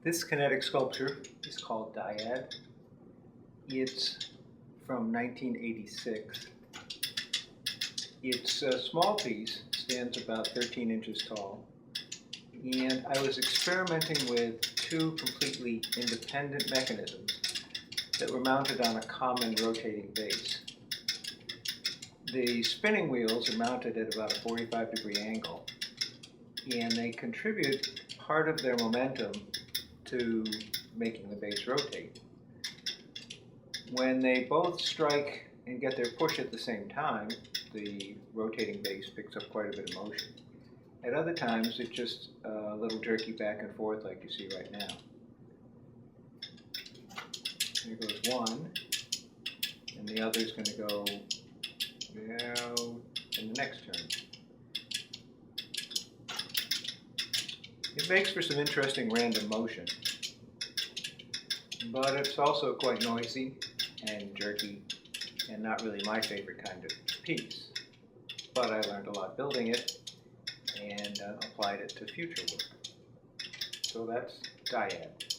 This kinetic sculpture is called Dyad. It's from 1986. It's a small piece, stands about 13 inches tall, and I was experimenting with two completely independent mechanisms that were mounted on a common rotating base. The spinning wheels are mounted at about a 45-degree angle, and they contribute part of their momentum to making the base rotate. When they both strike and get their push at the same time, the rotating base picks up quite a bit of motion. At other times, it's just a little jerky back and forth like you see right now. Here goes one, and the other is going to go in the next turn. It makes for some interesting random motion, but it's also quite noisy and jerky and not really my favorite kind of piece. But I learned a lot building it and applied it to future work. So that's Dyad.